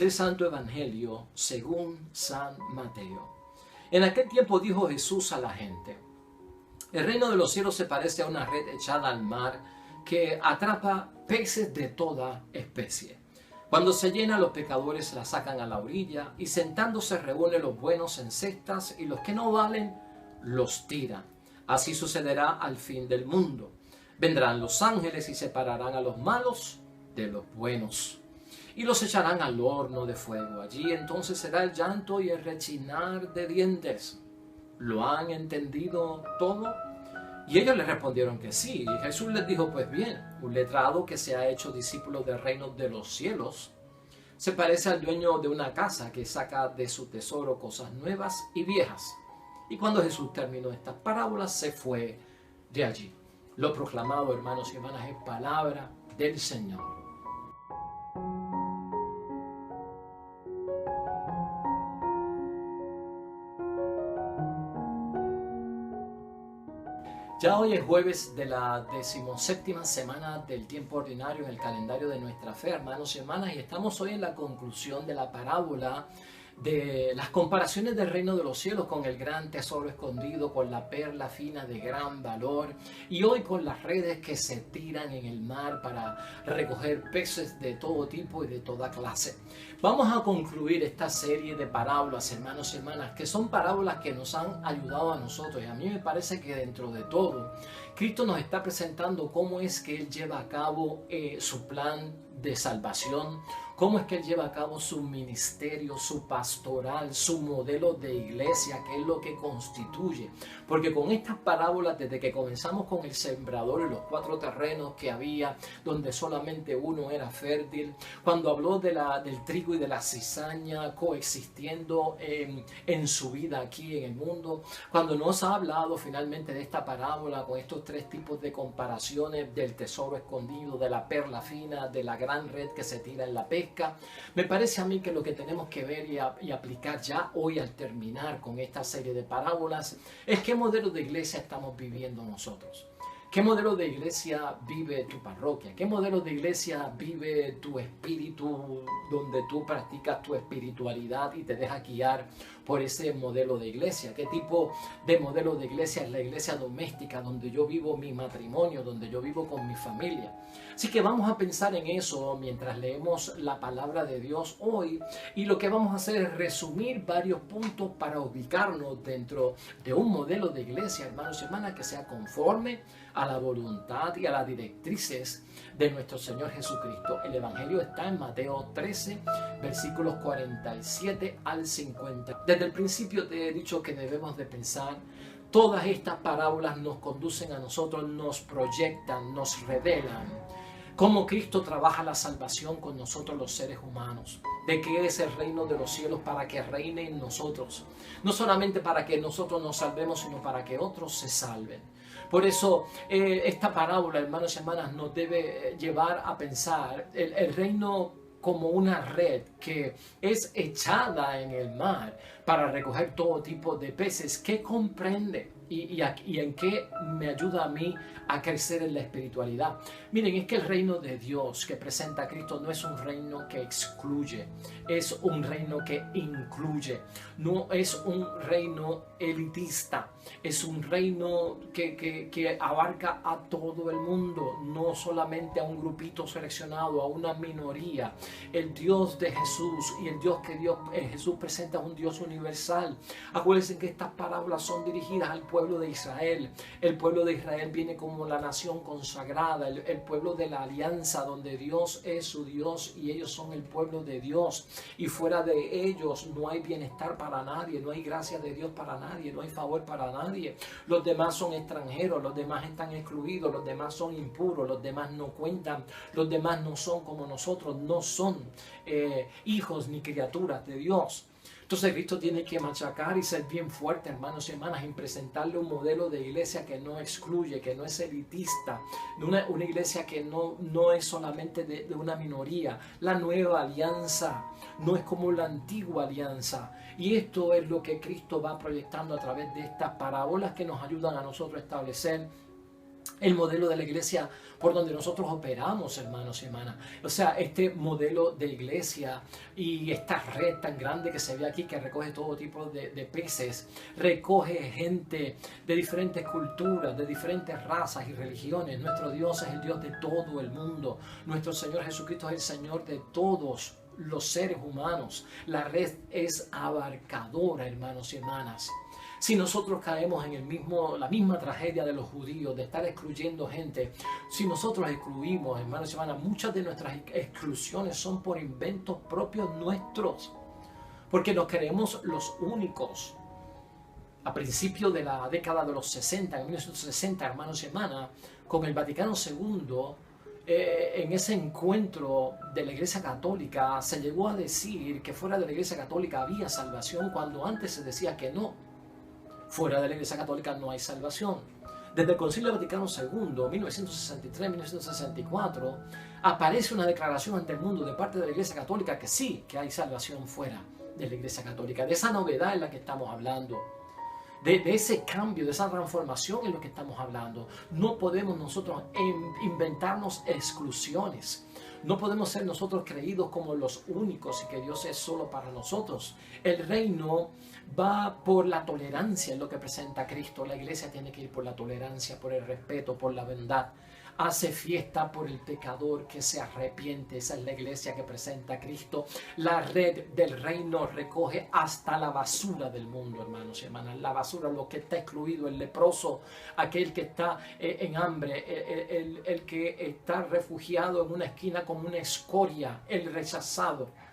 del Santo Evangelio según San Mateo. En aquel tiempo dijo Jesús a la gente: el reino de los cielos se parece a una red echada al mar que atrapa peces de toda especie. Cuando se llena, los pecadores la sacan a la orilla y sentándose reúnen los buenos en cestas y los que no valen los tiran. Así sucederá al fin del mundo. Vendrán los ángeles y separarán a los malos de los buenos y los echarán al horno de fuego. Allí entonces será el llanto y el rechinar de dientes. ¿Lo han entendido todo? Y ellos le respondieron que sí. Y Jesús les dijo: pues bien, un letrado que se ha hecho discípulo del reino de los cielos se parece al dueño de una casa que saca de su tesoro cosas nuevas y viejas. Y cuando Jesús terminó estas parábolas, se fue de allí. Lo proclamado, hermanos y hermanas, es palabra del Señor. Ya hoy es jueves de la 17ª semana del tiempo ordinario en el calendario de nuestra fe, hermanos y hermanas, y estamos hoy en la conclusión de la parábola de las comparaciones del reino de los cielos con el gran tesoro escondido, con la perla fina de gran valor, y hoy con las redes que se tiran en el mar para recoger peces de todo tipo y de toda clase. Vamos a concluir esta serie de parábolas, hermanos y hermanas, que son parábolas que nos han ayudado a nosotros, y a mí me parece que dentro de todo Cristo nos está presentando cómo es que Él lleva a cabo su plan de salvación, cómo es que Él lleva a cabo su ministerio, su pastoral, su modelo de iglesia, que es lo que constituye. Porque con estas parábolas, desde que comenzamos con el sembrador y los 4 terrenos que había, donde solamente uno era fértil, cuando habló del trigo y de la cizaña coexistiendo en su vida aquí en el mundo, cuando nos ha hablado finalmente de esta parábola con estos 3 tipos de comparaciones del tesoro escondido, de la perla fina, de la gran red que se tira en la pesca, me parece a mí que lo que tenemos que ver y aplicar ya hoy al terminar con esta serie de parábolas es qué modelo de iglesia estamos viviendo nosotros. ¿Qué modelo de iglesia vive tu parroquia? ¿Qué modelo de iglesia vive tu espíritu, donde tú practicas tu espiritualidad y te dejas guiar por ese modelo de iglesia? ¿Qué tipo de modelo de iglesia es la iglesia doméstica, donde yo vivo mi matrimonio, donde yo vivo con mi familia? Así que vamos a pensar en eso mientras leemos la palabra de Dios hoy, y lo que vamos a hacer es resumir varios puntos para ubicarnos dentro de un modelo de iglesia, hermanos y hermanas, que sea conforme a la voluntad y a las directrices de nuestro Señor Jesucristo. El Evangelio está en Mateo 13, versículos 47 al 50. Desde el principio te he dicho que debemos de pensar, todas estas parábolas nos conducen a nosotros, nos proyectan, nos revelan cómo Cristo trabaja la salvación con nosotros los seres humanos, de qué es el reino de los cielos para que reine en nosotros, no solamente para que nosotros nos salvemos, sino para que otros se salven. Por eso esta parábola, hermanos y hermanas, nos debe llevar a pensar el reino como una red que es echada en el mar para recoger todo tipo de peces. ¿Qué comprende? Y en qué me ayuda a mí a crecer en la espiritualidad. Miren, es que el reino de Dios que presenta a Cristo no es un reino que excluye, es un reino que incluye, no es un reino elitista, es un reino que abarca a todo el mundo, no solamente a un grupito seleccionado, a una minoría. El Dios de Jesús y el Dios que Jesús presenta es un Dios universal. Acuérdense que estas parábolas son dirigidas al pueblo de Israel. El pueblo de Israel viene como la nación consagrada, el pueblo de la alianza, donde Dios es su Dios y ellos son el pueblo de Dios, y fuera de ellos no hay bienestar para nadie, no hay gracia de Dios para nadie, no hay favor para nadie. Los demás son extranjeros, los demás están excluidos, los demás son impuros, los demás no cuentan, los demás no son como nosotros, no son hijos ni criaturas de Dios. Entonces Cristo tiene que machacar y ser bien fuerte, hermanos y hermanas, en presentarle un modelo de iglesia que no excluye, que no es elitista, una iglesia que no es solamente de una minoría. La nueva alianza no es como la antigua alianza. Y esto es lo que Cristo va proyectando a través de estas parábolas que nos ayudan a nosotros a establecer el modelo de la iglesia por donde nosotros operamos, hermanos y hermanas. O sea, este modelo de iglesia y esta red tan grande que se ve aquí, que recoge todo tipo de peces, recoge gente de diferentes culturas, de diferentes razas y religiones. Nuestro Dios es el Dios de todo el mundo. Nuestro Señor Jesucristo es el Señor de todos los seres humanos. La red es abarcadora, hermanos y hermanas. Si nosotros caemos en la misma tragedia de los judíos, de estar excluyendo gente, si nosotros excluimos, hermanos y hermanas, muchas de nuestras exclusiones son por inventos propios nuestros, porque nos creemos los únicos. A principios de la década de los 60, en 1960, hermanos y hermanas, con el Vaticano II, en ese encuentro de la Iglesia Católica, se llegó a decir que fuera de la Iglesia Católica había salvación, cuando antes se decía que no. Fuera de la Iglesia Católica no hay salvación. Desde el Concilio Vaticano II, 1963-1964, aparece una declaración ante el mundo de parte de la Iglesia Católica que sí, que hay salvación fuera de la Iglesia Católica. De esa novedad en la que estamos hablando. De ese cambio, de esa transformación en lo que estamos hablando. No podemos nosotros inventarnos exclusiones. No podemos ser nosotros creídos como los únicos y que Dios es solo para nosotros. El reino va por la tolerancia en lo que presenta Cristo. La iglesia tiene que ir por la tolerancia, por el respeto, por la bondad. Hace fiesta por el pecador que se arrepiente. Esa es la iglesia que presenta a Cristo. La red del reino recoge hasta la basura del mundo, hermanos y hermanas. La basura, lo que está excluido, el leproso, aquel que está en hambre, el que está refugiado en una esquina como una escoria, el rechazado.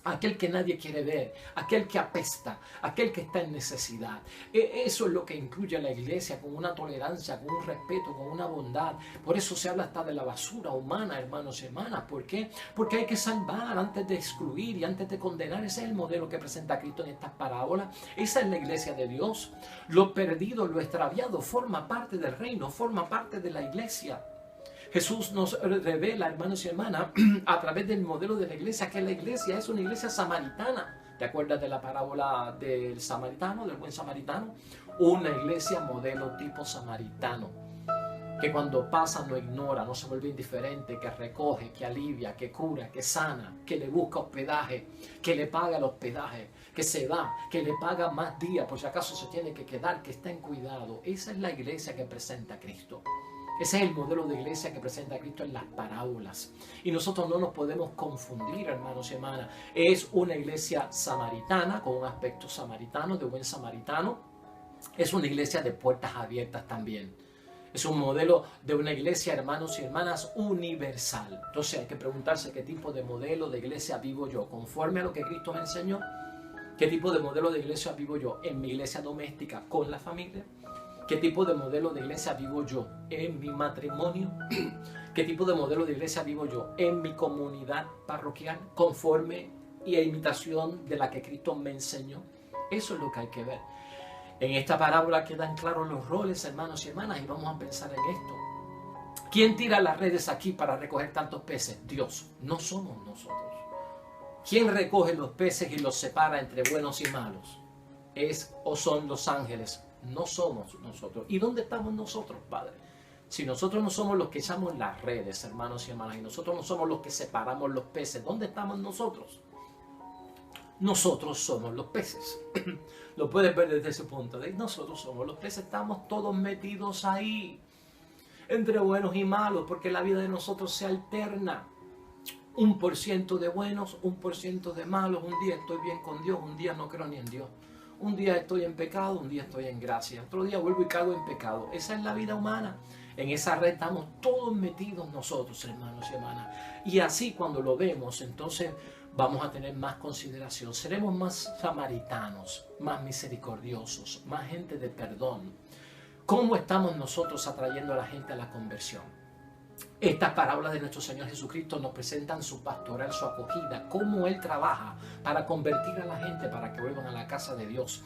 Aquel que nadie quiere ver, aquel que apesta, aquel que está en necesidad. Eso es lo que incluye la iglesia, con una tolerancia, con un respeto, con una bondad. Por eso se habla hasta de la basura humana, hermanos y hermanas. ¿Por qué? Porque hay que salvar antes de excluir y antes de condenar. Ese es el modelo que presenta Cristo en estas parábolas. Esa es la iglesia de Dios. Lo perdido, lo extraviado forma parte del reino, forma parte de la iglesia. Jesús nos revela, hermanos y hermanas, a través del modelo de la iglesia, que la iglesia es una iglesia samaritana. ¿Te acuerdas de la parábola del samaritano, del buen samaritano? Una iglesia modelo tipo samaritano, que cuando pasa no ignora, no se vuelve indiferente, que recoge, que alivia, que cura, que sana, que le busca hospedaje, que le paga el hospedaje, que se va, que le paga más días por si acaso se tiene que quedar, que está en cuidado. Esa es la iglesia que presenta a Cristo. Ese es el modelo de iglesia que presenta a Cristo en las parábolas. Y nosotros no nos podemos confundir, hermanos y hermanas. Es una iglesia samaritana, con un aspecto samaritano, de buen samaritano. Es una iglesia de puertas abiertas también. Es un modelo de una iglesia, hermanos y hermanas, universal. Entonces hay que preguntarse qué tipo de modelo de iglesia vivo yo, conforme a lo que Cristo me enseñó. ¿Qué tipo de modelo de iglesia vivo yo en mi iglesia doméstica con la familia? ¿Qué tipo de modelo de iglesia vivo yo en mi matrimonio? ¿Qué tipo de modelo de iglesia vivo yo en mi comunidad parroquial, conforme y a imitación de la que Cristo me enseñó? Eso es lo que hay que ver. En esta parábola quedan claros los roles, hermanos y hermanas, y vamos a pensar en esto. ¿Quién tira las redes aquí para recoger tantos peces? Dios, no somos nosotros. ¿Quién recoge los peces y los separa entre buenos y malos? ¿Es o son los ángeles? No somos nosotros. ¿Y dónde estamos nosotros, Padre? Si nosotros no somos los que echamos las redes, hermanos y hermanas, y nosotros no somos los que separamos los peces, ¿dónde estamos nosotros? Nosotros somos los peces. Lo puedes ver desde ese punto de vista. Nosotros somos los peces, estamos todos metidos ahí, entre buenos y malos, porque la vida de nosotros se alterna. 1% de buenos, 1% de malos. Un día estoy bien con Dios, un día no creo ni en Dios. Un día estoy en pecado, un día estoy en gracia. Otro día vuelvo y cago en pecado. Esa es la vida humana. En esa red estamos todos metidos nosotros, hermanos y hermanas. Y así cuando lo vemos, entonces vamos a tener más consideración. Seremos más samaritanos, más misericordiosos, más gente de perdón. ¿Cómo estamos nosotros atrayendo a la gente a la conversión? Estas parábolas de nuestro Señor Jesucristo nos presentan su pastoral, su acogida, cómo Él trabaja para convertir a la gente para que vuelvan a la casa de Dios.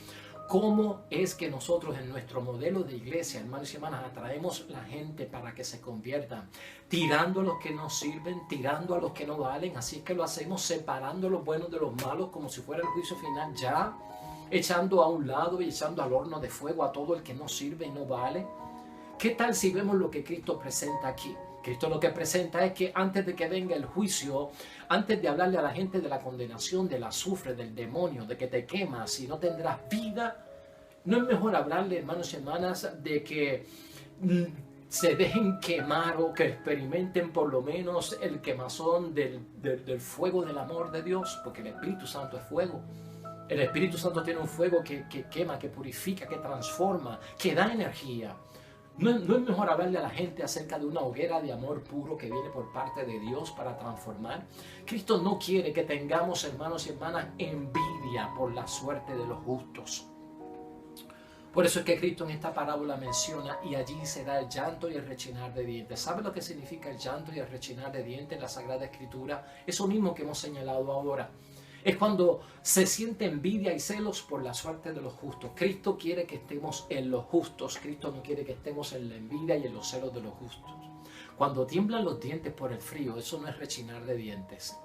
Cómo es que nosotros en nuestro modelo de iglesia, hermanos y hermanas, atraemos a la gente para que se conviertan, tirando a los que no sirven, tirando a los que no valen. Así es que lo hacemos separando los buenos de los malos como si fuera el juicio final ya, echando a un lado y echando al horno de fuego a todo el que no sirve y no vale. ¿Qué tal si vemos lo que Cristo presenta aquí? Cristo lo que presenta es que antes de que venga el juicio, antes de hablarle a la gente de la condenación, del azufre, del demonio, de que te quemas y no tendrás vida, ¿no es mejor hablarle, hermanos y hermanas, de que se dejen quemar o que experimenten por lo menos el quemazón del fuego del amor de Dios? Porque el Espíritu Santo es fuego. El Espíritu Santo tiene un fuego que quema, que purifica, que transforma, que da energía. ¿No es mejor hablarle a la gente acerca de una hoguera de amor puro que viene por parte de Dios para transformar? Cristo no quiere que tengamos, hermanos y hermanas, envidia por la suerte de los justos. Por eso es que Cristo en esta parábola menciona: y allí será el llanto y el rechinar de dientes. ¿Sabe lo que significa el llanto y el rechinar de dientes en la Sagrada Escritura? Eso mismo que hemos señalado ahora. Es cuando se siente envidia y celos por la suerte de los justos. Cristo quiere que estemos en los justos. Cristo no quiere que estemos en la envidia y en los celos de los justos. Cuando tiemblan los dientes por el frío, eso no es rechinar de dientes.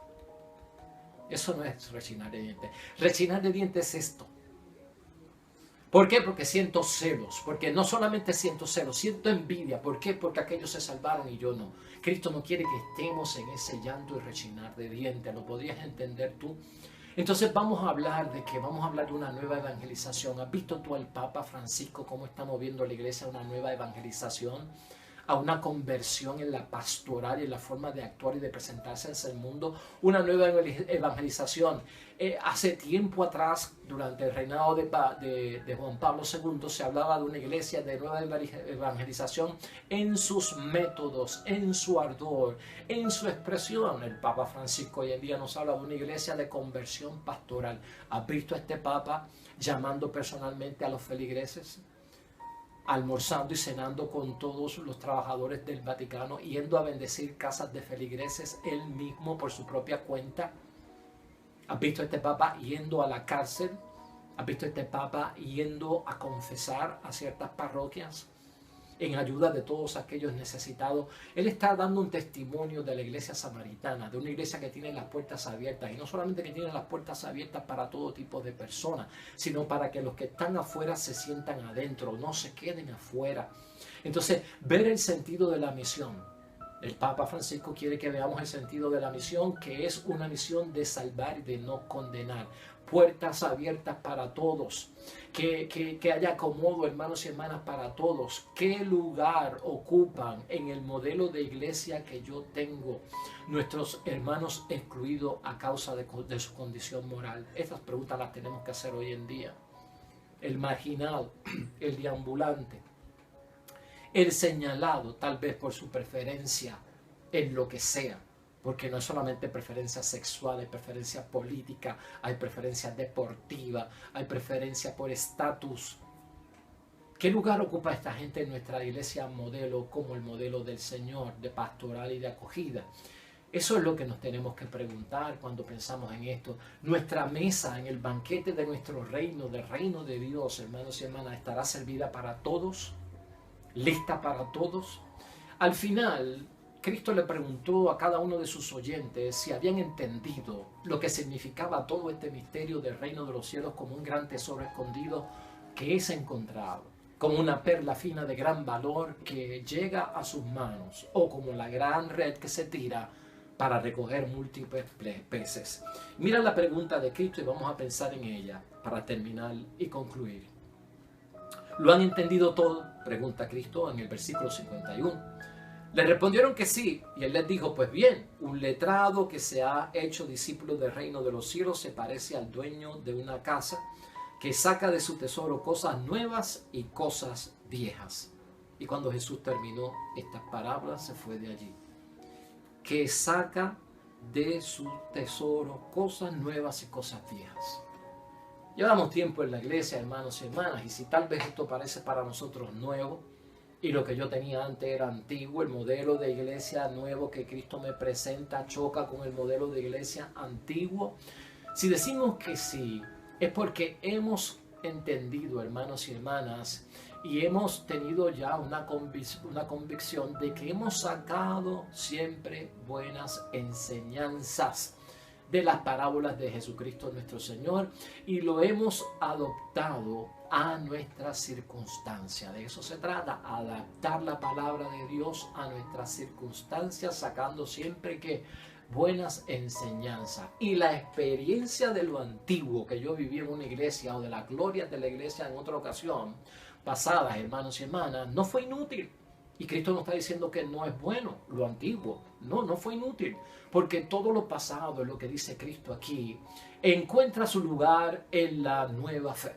Eso no es rechinar de dientes. Rechinar de dientes es esto. ¿Por qué? Porque siento celos. Porque no solamente siento celos, siento envidia. ¿Por qué? Porque aquellos se salvaron y yo no. Cristo no quiere que estemos en ese llanto y rechinar de dientes. ¿Lo podrías entender tú? Entonces vamos a hablar de una nueva evangelización. ¿Has visto tú al Papa Francisco cómo está moviendo la iglesia a una nueva evangelización? A una conversión en la pastoral y en la forma de actuar y de presentarse hacia el mundo. Una nueva evangelización. Hace tiempo atrás, durante el reinado de Juan Pablo II, se hablaba de una iglesia de nueva evangelización en sus métodos, en su ardor, en su expresión. El Papa Francisco hoy en día nos habla de una iglesia de conversión pastoral. ¿Has visto a este Papa llamando personalmente a los feligreses? Almorzando y cenando con todos los trabajadores del Vaticano, yendo a bendecir casas de feligreses él mismo por su propia cuenta. ¿Has visto a este Papa yendo a la cárcel? ¿Has visto a este Papa yendo a confesar a ciertas parroquias en ayuda de todos aquellos necesitados? Él está dando un testimonio de la iglesia samaritana, de una iglesia que tiene las puertas abiertas, y no solamente que tiene las puertas abiertas para todo tipo de personas, sino para que los que están afuera se sientan adentro, no se queden afuera. Entonces, ver el sentido de la misión. El Papa Francisco quiere que veamos el sentido de la misión, que es una misión de salvar y de no condenar. Puertas abiertas para todos, que haya acomodo, hermanos y hermanas, para todos. ¿Qué lugar ocupan en el modelo de iglesia que yo tengo nuestros hermanos excluidos a causa de su condición moral? Estas preguntas las tenemos que hacer hoy en día. El marginado, el deambulante, el señalado tal vez por su preferencia en lo que sea. Porque no es solamente preferencia sexual, hay preferencia política, hay preferencia deportiva, hay preferencia por estatus. ¿Qué lugar ocupa esta gente en nuestra iglesia modelo como el modelo del Señor, de pastoral y de acogida? Eso es lo que nos tenemos que preguntar cuando pensamos en esto. Nuestra mesa en el banquete de nuestro reino, del reino de Dios, hermanos y hermanas, ¿estará servida para todos? ¿Lista para todos? Al final, Cristo le preguntó a cada uno de sus oyentes si habían entendido lo que significaba todo este misterio del reino de los cielos como un gran tesoro escondido que es encontrado, como una perla fina de gran valor que llega a sus manos, o como la gran red que se tira para recoger múltiples peces. Mira la pregunta de Cristo y vamos a pensar en ella para terminar y concluir. ¿Lo han entendido todo?, pregunta Cristo en el versículo 51. Le respondieron que sí, y él les dijo: pues bien, un letrado que se ha hecho discípulo del reino de los cielos se parece al dueño de una casa que saca de su tesoro cosas nuevas y cosas viejas. Y cuando Jesús terminó estas parábolas, se fue de allí. Que saca de su tesoro cosas nuevas y cosas viejas. Llevamos tiempo en la iglesia, hermanos y hermanas, y si tal vez esto parece para nosotros nuevo, y lo que yo tenía antes era antiguo, el modelo de iglesia nuevo que Cristo me presenta choca con el modelo de iglesia antiguo. Si decimos que sí, es porque hemos entendido, hermanos y hermanas, y hemos tenido ya una convicción de que hemos sacado siempre buenas enseñanzas de las parábolas de Jesucristo nuestro Señor y lo hemos adoptado a nuestras circunstancias. De eso se trata, adaptar la palabra de Dios a nuestras circunstancias, sacando siempre que buenas enseñanzas. Y la experiencia de lo antiguo que yo viví en una iglesia o de la gloria de la iglesia en otra ocasión pasada, hermanos y hermanas, no fue inútil. Y Cristo no está diciendo que no es bueno lo antiguo. No fue inútil. Porque todo lo pasado, es lo que dice Cristo aquí, encuentra su lugar en la nueva fe.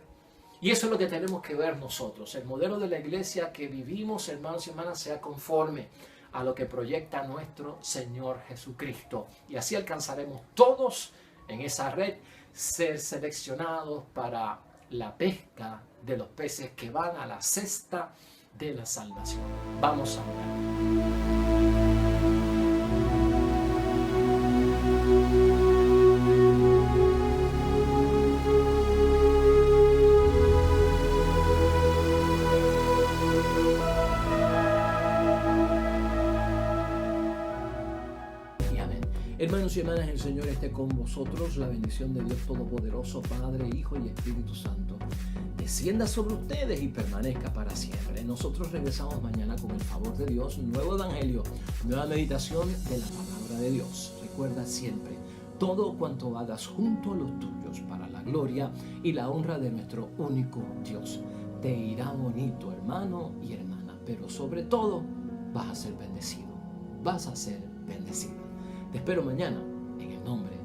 Y eso es lo que tenemos que ver nosotros. El modelo de la iglesia que vivimos, hermanos y hermanas, sea conforme a lo que proyecta nuestro Señor Jesucristo. Y así alcanzaremos todos en esa red ser seleccionados para la pesca de los peces que van a la cesta de la salvación. Vamos a orar. Hermanos y hermanas, el Señor esté con vosotros. La bendición de Dios Todopoderoso, Padre, Hijo y Espíritu Santo, descienda sobre ustedes y permanezca para siempre. Nosotros regresamos mañana con el favor de Dios, un nuevo evangelio, nueva meditación de la palabra de Dios. Recuerda siempre, todo cuanto hagas junto a los tuyos para la gloria y la honra de nuestro único Dios. Te irá bonito, hermano y hermana, pero sobre todo vas a ser bendecido. Vas a ser bendecido. Te espero mañana en el nombre